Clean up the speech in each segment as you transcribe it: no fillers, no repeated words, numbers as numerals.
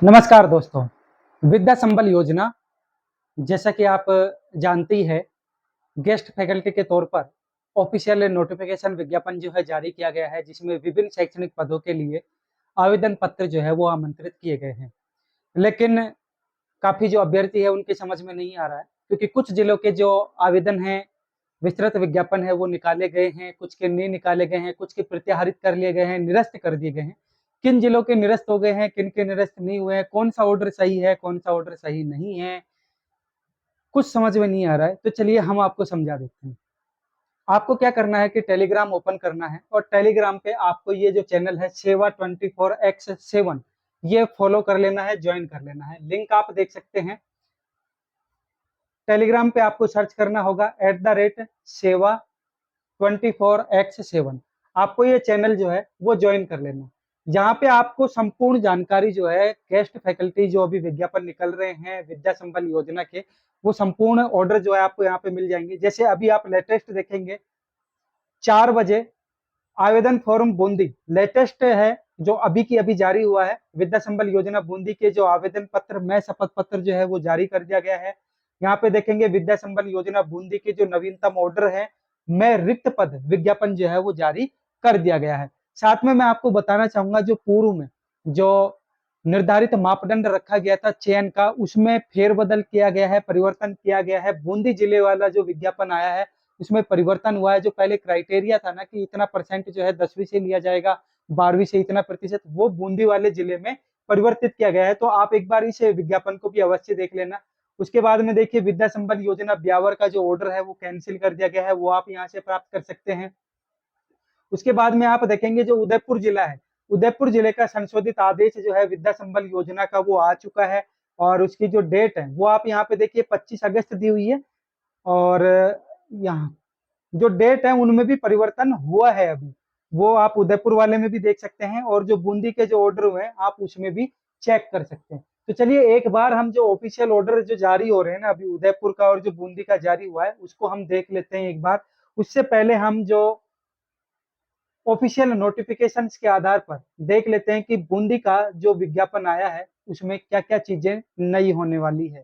नमस्कार दोस्तों। विद्या संबल योजना जैसा कि आप जानते ही है, गेस्ट फैकल्टी के तौर पर ऑफिशियल नोटिफिकेशन विज्ञापन जो है जारी किया गया है, जिसमें विभिन्न शैक्षणिक पदों के लिए आवेदन पत्र जो है वो आमंत्रित किए गए हैं। लेकिन काफ़ी जो अभ्यर्थी है उनकी समझ में नहीं आ रहा है, क्योंकि कुछ जिलों के जो आवेदन हैं, विस्तृत विज्ञापन है वो निकाले गए हैं, कुछ के नहीं निकाले गए हैं, कुछ के प्रत्याहरित कर लिए गए हैं, निरस्त कर दिए गए हैं। किन जिलों के निरस्त हो गए हैं, किन के निरस्त नहीं हुए हैं, कौन-सा ऑर्डर सही है, कौन-सा ऑर्डर सही नहीं है, कुछ समझ में नहीं आ रहा है। तो चलिए हम आपको समझा देते हैं। आपको क्या करना है कि टेलीग्राम ओपन करना है और टेलीग्राम पे आपको ये जो चैनल है सेवा 24x7 ये फॉलो कर लेना है, ज्वाइन कर लेना है। लिंक आप देख सकते हैं। टेलीग्राम पे आपको सर्च करना होगा @सेवा 24x7। आपको ये चैनल जो है वो ज्वाइन कर लेना। यहाँ पे आपको संपूर्ण जानकारी जो है गेस्ट फैकल्टी जो अभी विज्ञापन निकल रहे हैं विद्या संबल योजना के, वो संपूर्ण ऑर्डर जो है आपको यहाँ पे मिल जाएंगे। जैसे अभी आप लेटेस्ट देखेंगे 4 बजे आवेदन फॉर्म बूंदी लेटेस्ट है, जो अभी की अभी जारी हुआ है। विद्या संबल योजना बूंदी के जो आवेदन पत्र में शपथ पत्र जो है वो जारी कर दिया गया है। यहाँ पे देखेंगे विद्या संबल योजना बूंदी के जो नवीनतम ऑर्डर है में रिक्त पद विज्ञापन जो है वो जारी कर दिया गया है। साथ में मैं आपको बताना चाहूंगा जो पूर्व में जो निर्धारित मापदंड रखा गया था चयन का, उसमें फेरबदल किया गया है, परिवर्तन किया गया है। बूंदी जिले वाला जो विज्ञापन आया है उसमें परिवर्तन हुआ है। जो पहले क्राइटेरिया था ना कि इतना परसेंट जो है 10वीं से लिया जाएगा, 12वीं से इतना प्रतिशत, वो बूंदी वाले जिले में परिवर्तित किया गया है। तो आप एक बार इस विज्ञापन को भी अवश्य देख लेना। उसके बाद में देखिए विद्या संबल योजना ब्यावर का जो ऑर्डर है वो कैंसिल कर दिया गया है, वो आप यहाँ से प्राप्त कर सकते हैं। उसके बाद में आप देखेंगे जो उदयपुर जिला है, उदयपुर जिले का संशोधित आदेश जो है विद्या संबल योजना का वो आ चुका है और उसकी जो डेट है वो आप यहाँ पे देखिए 25 अगस्त दी हुई है। और यहाँ जो डेट है उनमें भी परिवर्तन हुआ है अभी, वो आप उदयपुर वाले में भी देख सकते हैं और जो बूंदी के जो ऑर्डर हुए हैं आप उसमें भी चेक कर सकते हैं। तो चलिए एक बार हम जो ऑफिशियल ऑर्डर जो जारी हो रहे हैं ना अभी उदयपुर का और जो बूंदी का जारी हुआ है उसको हम देख लेते हैं एक बार। उससे पहले हम जो ऑफिशियल नोटिफिकेशंस के आधार पर देख लेते हैं कि बूंदी का जो विज्ञापन आया है उसमें क्या क्या चीजें नई होने वाली है।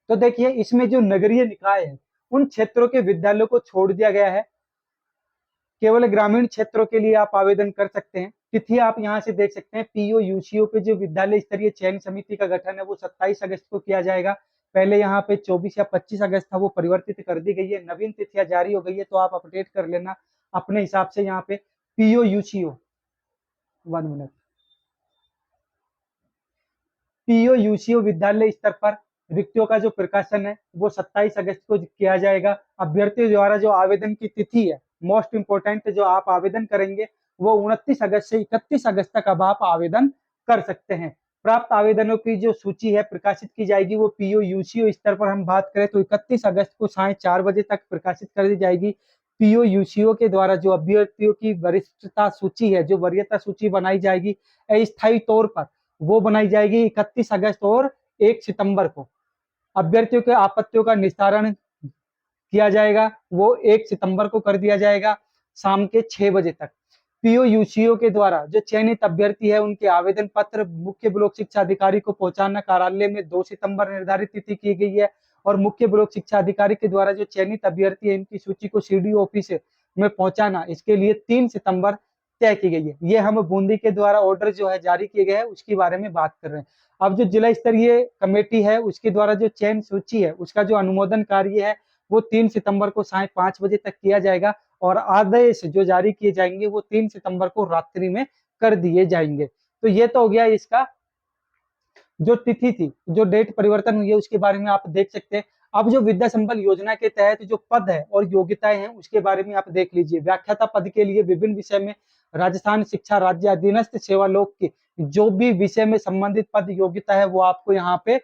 तो देखिए इसमें जो नगरीय निकाय है उन क्षेत्रों के विद्यालयों को छोड़ दिया गया है। केवल ग्रामीण क्षेत्रों के लिए आप आवेदन कर सकते हैं। तिथि आप यहाँ से देख सकते हैं। पीओ यूसीओ पे जो विद्यालय स्तरीय चयन समिति का गठन है वो 27 अगस्त को किया जाएगा। पहले यहाँ पे 24 या 25 अगस्त था, वो परिवर्तित कर दी गई है। नवीन तिथियां जारी हो गई है तो आप अपडेट कर लेना अपने हिसाब से। यहाँ पे PO UCO 1 minute, PO UCO विद्यालय स्तर पर रिक्तियों का जो प्रकाशन है वो 27 अगस्त को किया जाएगा। अभ्यर्थियों द्वारा जो आवेदन की तिथि है, मोस्ट इंपोर्टेंट, जो आप आवेदन करेंगे वो 29 अगस्त से 31 अगस्त तक अब आप आवेदन कर सकते हैं। प्राप्त आवेदनों की जो सूची है प्रकाशित की जाएगी वो पीओ यूसीओ स्तर पर हम बात करें तो 31 अगस्त को साढ़े 4 बजे तक प्रकाशित कर दी जाएगी। पीओ यूसीओ के द्वारा जो अभ्यर्थियों की वरिष्ठता सूची है, जो वरीयता सूची बनाई जाएगी अस्थायी तौर पर, वो बनाई जाएगी 31 अगस्त और 1 सितंबर को। अभ्यर्थियों के आपत्तियों का निस्तारण किया जाएगा, वो 1 सितंबर को कर दिया जाएगा शाम के 6 बजे तक। पीओ यूसीओ के द्वारा जो चयनित अभ्यर्थी है उनके आवेदन पत्र मुख्य ब्लॉक शिक्षा अधिकारी को पहुंचाना कार्यालय में 2 सितंबर निर्धारित तिथि की गई है। और मुख्य ब्लॉक शिक्षा अधिकारी के द्वारा जो चयनित अभ्यर्थी है इनकी सूची को सीडीओ ऑफिस में पहुंचाना, इसके लिए 3 सितंबर तय की गई है। ये हम बूंदी के द्वारा ऑर्डर जो है जारी किए गए हैं उसके बारे में बात कर रहे हैं। अब जो जिला स्तरीय कमेटी है उसके द्वारा जो चयन सूची है उसका जो अनुमोदन कार्य है वो 3 सितंबर को साढ़े 5 बजे तक किया जाएगा और आदेश जो जारी किए जाएंगे वो 3 सितंबर को रात्रि में कर दिए जाएंगे। तो ये तो हो गया इसका जो तिथि थी, जो डेट परिवर्तन हुई है उसके बारे में आप देख सकते हैं। अब जो विद्या संबल योजना के तहत जो पद है और योग्यताएं हैं उसके बारे में आप देख लीजिए। व्याख्याता पद के लिए विभिन्न विषय में राजस्थान शिक्षा राज्य अधीनस्थ सेवालोक की जो भी विषय में संबंधित पद योग्यता है वो आपको यहाँ पे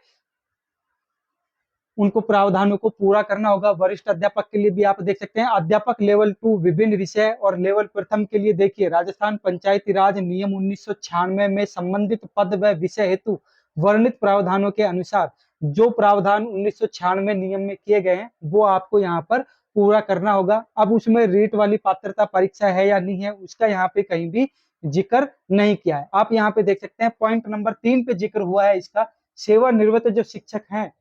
उनको प्रावधानों को पूरा करना होगा। वरिष्ठ अध्यापक के लिए भी आप देख सकते हैं अध्यापक लेवल 2 विभिन्न विषय, और लेवल प्रथम के लिए देखिए राजस्थान पंचायती राज नियम 1996 में संबंधित पद व विषय हेतु वर्णित प्रावधानों के अनुसार जो प्रावधान 1996 नियम में किए गए हैं वो आपको यहाँ पर पूरा करना होगा। अब उसमें रीट वाली पात्रता परीक्षा है या नहीं है उसका यहाँ पे कहीं भी जिक्र नहीं किया है। आप यहाँ पे देख सकते हैं पॉइंट नंबर 3 पे जिक्र हुआ है इसका, सेवानिवृत्त जो शिक्षक हैं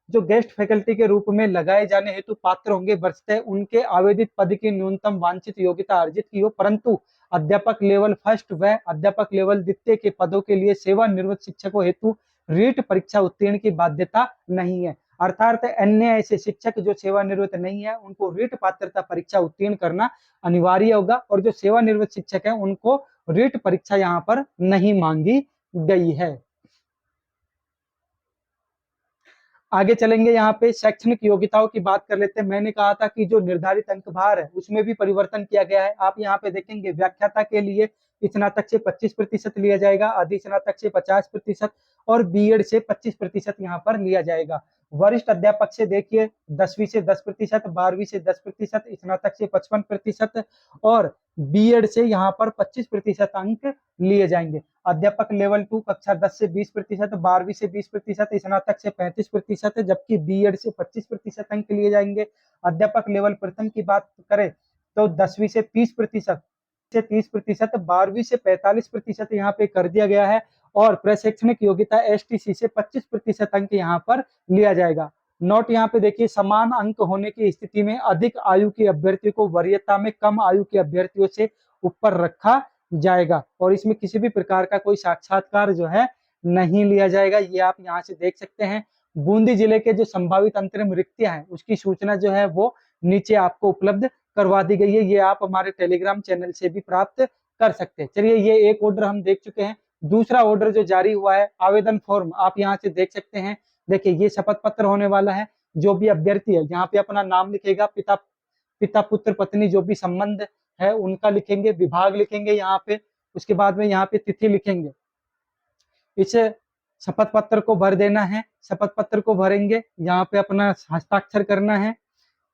जो गेस्ट फैकल्टी के रूप में लगाए जाने हेतु पात्र होंगे बशर्ते उनके आवेदित पद की न्यूनतम वांछित योग्यता अर्जित की हो, परंतु अध्यापक लेवल फर्स्ट व अध्यापक लेवल द्वितीय के पदों के लिए सेवानिवृत्त शिक्षकों हेतु रीट परीक्षा उत्तीर्ण की बाध्यता नहीं है। अर्थात अन्य ऐसे शिक्षक जो सेवानिवृत्त नहीं है उनको रीट पात्रता परीक्षा उत्तीर्ण करना अनिवार्य होगा, और जो सेवानिवृत्त शिक्षक है उनको रीट परीक्षा यहाँ पर नहीं मांगी गई है। आगे चलेंगे, यहाँ पे शैक्षणिक योग्यताओं की बात कर लेते हैं। मैंने कहा था कि जो निर्धारित अंक भार है उसमें भी परिवर्तन किया गया है। आप यहाँ पे देखेंगे व्याख्याता के लिए स्नातक से 25% लिया जाएगा, अधि स्नातक से 50% और बीएड से 25% यहाँ पर लिया जाएगा। वरिष्ठ अध्यापक से देखिए 10वीं से 10%, 12वीं से 10%, स्नातक से 55% और बीएड से यहाँ पर 25% अंक लिए जाएंगे। अध्यापक लेवल 2 कक्षा 10 से 20%, 12वीं से 20%, स्नातक से 35%, जबकि बीएड से 25% अंक लिए जाएंगे। अध्यापक लेवल प्रथम की बात करें तो 10वीं से 30%, 12वीं से 45% यहाँ पे कर दिया गया है, और प्रशैक्षणिक योग्यता एसटीसी से 25% अंक यहाँ पर लिया जाएगा। नोट यहाँ पे देखिए, समान अंक होने की स्थिति में अधिक आयु के अभ्यर्थी को वरीयता में कम आयु के अभ्यर्थियों से ऊपर रखा जाएगा, और इसमें किसी भी प्रकार का कोई साक्षात्कार जो है नहीं लिया जाएगा। ये आप यहाँ से देख सकते हैं। बूंदी जिले के जो संभावित अंतरिम रिक्तियां हैं उसकी सूचना जो है वो नीचे आपको उपलब्ध करवा दी गई है। ये आप हमारे टेलीग्राम चैनल से भी प्राप्त कर सकते हैं। चलिए, ये एक ऑर्डर हम देख चुके हैं। दूसरा ऑर्डर जो जारी हुआ है, आवेदन फॉर्म आप यहाँ से देख सकते हैं। देखिए, ये शपथ पत्र होने वाला है। जो भी अभ्यर्थी है यहाँ पे अपना नाम लिखेगा, पिता पुत्र पत्नी जो भी संबंध है उनका लिखेंगे, विभाग लिखेंगे यहाँ पे, उसके बाद में यहाँ पे तिथि लिखेंगे। इस शपथ पत्र को भर देना है। शपथ पत्र को भरेंगे, यहाँ पे अपना हस्ताक्षर करना है।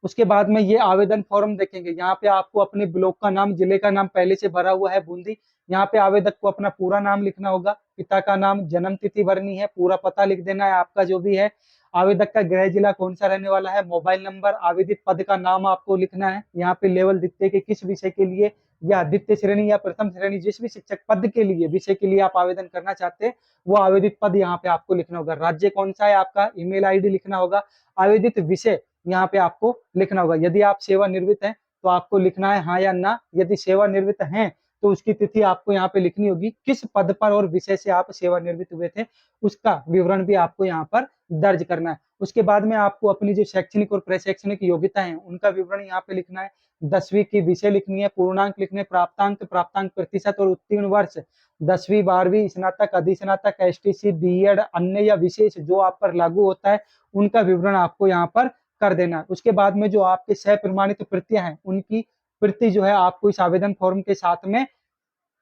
उसके बाद में ये आवेदन फॉर्म देखेंगे। यहाँ पे आपको अपने ब्लॉक का नाम, जिले का नाम पहले से भरा हुआ है बूंदी। यहाँ पे आवेदक को अपना पूरा नाम लिखना होगा, पिता का नाम, जन्म तिथि भरनी है, पूरा पता लिख देना है आपका जो भी है। आवेदक का गृह जिला कौन सा रहने वाला है, मोबाइल नंबर, आवेदित पद का नाम आपको लिखना है। यहाँ पे लेवल द्वितीय के किस विषय के लिए, या द्वितीय श्रेणी या प्रथम श्रेणी, जिस भी शिक्षक पद के लिए, विषय के लिए आप आवेदन करना चाहते हैं वो आवेदित पद यहाँ पे आपको लिखना होगा। राज्य कौन सा है आपका, ईमेल आईडी लिखना होगा। आवेदित विषय यहाँ पे आपको लिखना होगा। यदि आप सेवानिवृत्त हैं तो आपको लिखना है हाँ या ना। यदि सेवानिवृत्त हैं तो उसकी तिथि आपको यहाँ पे लिखनी होगी, किस पद पर और विषय से आप सेवानिवृत्त हुए थे उसका विवरण भी आपको यहाँ पर दर्ज करना है। उसके बाद में आपको अपनी जो शैक्षणिक और प्रशैक्षणिक योग्यता है उनका विवरण यहाँ पे लिखना है। 10वीं की विषय लिखनी है, पूर्णांक लिखने, प्राप्तांक, प्राप्तांक प्रतिशत और उत्तीर्ण वर्ष, 10वीं 12वीं, स्नातक, अधिस्नातक, एसटीसी, बीएड, अन्य या विशेष जो आप पर लागू होता है उनका विवरण आपको यहाँ पर कर देना है। उसके बाद में जो आपके सह प्रमाणित प्रतियां हैं उनकी प्रति जो है आपको इस आवेदन फॉर्म के साथ में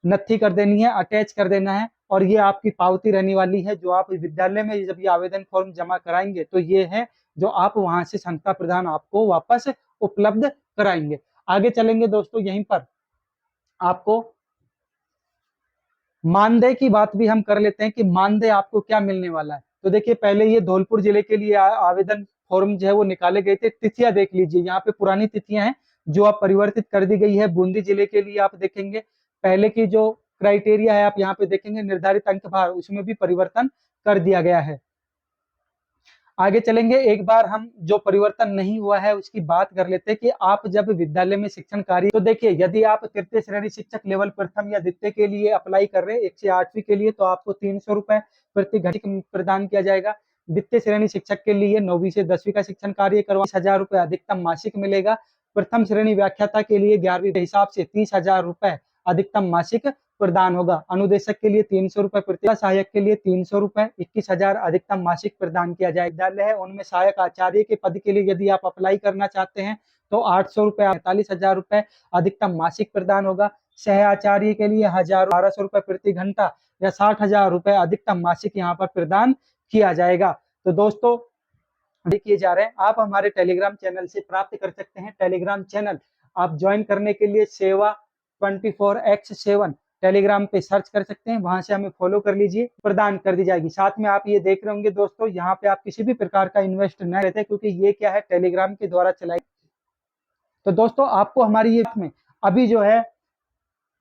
नत्थी कर देनी है, अटैच कर देना है, और ये आपकी पावती रहने वाली है जो आप विद्यालय में जब ये आवेदन फॉर्म जमा कराएंगे तो ये है जो आप वहां से संस्था प्रधान आपको वापस उपलब्ध कराएंगे। आगे चलेंगे दोस्तों, यहीं पर आपको मानदेय की बात भी हम कर लेते हैं कि मानदेय आपको क्या मिलने वाला है। तो देखिए, पहले ये धौलपुर जिले के लिए आवेदन फॉर्म जो है वो निकाले गए थे। तिथियां देख लीजिए, यहाँ पे पुरानी तिथियां हैं जो अब परिवर्तित कर दी गई है। बूंदी जिले के लिए आप देखेंगे पहले की जो क्राइटेरिया है आप यहाँ पे देखेंगे, निर्धारित अंक भार, उसमें भी परिवर्तन कर दिया गया है। आगे चलेंगे, एक बार हम जो परिवर्तन नहीं हुआ है उसकी बात कर लेते हैं कि आप जब विद्यालय में शिक्षण कार्य, तो देखिए यदि आप तृतीय श्रेणी शिक्षक लेवल प्रथम या द्वितीय के लिए अप्लाई कर रहे हैं 1 से 8वीं के लिए, तो आपको 300 रुपए प्रति घंटे प्रदान किया जाएगा। द्वितीय श्रेणी शिक्षक के लिए 9वीं से 10वीं का शिक्षण कार्य करवा 30,000 रुपए अधिकतम मासिक मिलेगा। प्रथम श्रेणी व्याख्याता के लिए 11वीं के हिसाब से 30,000 रुपए अधिकतम मासिक प्रदान होगा। अनुदेशक के लिए 300 रुपए प्रति, सहायक के लिए 300 रुपए, 21,000 अधिकतम मासिक प्रदान किया जाएगा। विद्यालय है उनमें सहायक आचार्य के पद के लिए यदि आप अप्लाई करना चाहते हैं तो 800 रुपए, 45,000 रुपए अधिकतम मासिक प्रदान होगा। सह आचार्य के लिए 1,1200 रुपए प्रति घंटा या 60,000 रुपए अधिकतम मासिक यहाँ पर प्रदान किया जाएगा। तो दोस्तों किए जा रहे हैं, आप हमारे टेलीग्राम चैनल से प्राप्त कर सकते हैं। टेलीग्राम चैनल आप ज्वाइन करने के लिए सेवा 24x7 टेलीग्राम पे सर्च कर सकते हैं, वहां से हमें फॉलो कर लीजिए, प्रदान कर दी जाएगी। साथ में आप ये देख रहे होंगे दोस्तों, यहाँ पे आप किसी भी प्रकार का इन्वेस्ट न रहते क्योंकि ये क्या है, टेलीग्राम के द्वारा चलाई। तो दोस्तों आपको हमारी ये में अभी जो है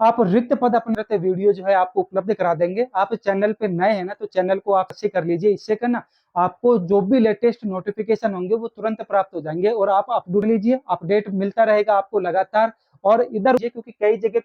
आप रिक्त पद अपने वीडियो जो है आपको उपलब्ध करा देंगे। आप चैनल पे नए हैं ना, तो चैनल को आप सब्सक्राइब कर लीजिए। इससे क्या ना, आपको जो भी लेटेस्ट नोटिफिकेशन होंगे वो तुरंत प्राप्त हो जाएंगे और आप अपडेट लीजिए, अपडेट मिलता रहेगा आपको लगातार। और इधर क्योंकि कई जगह पे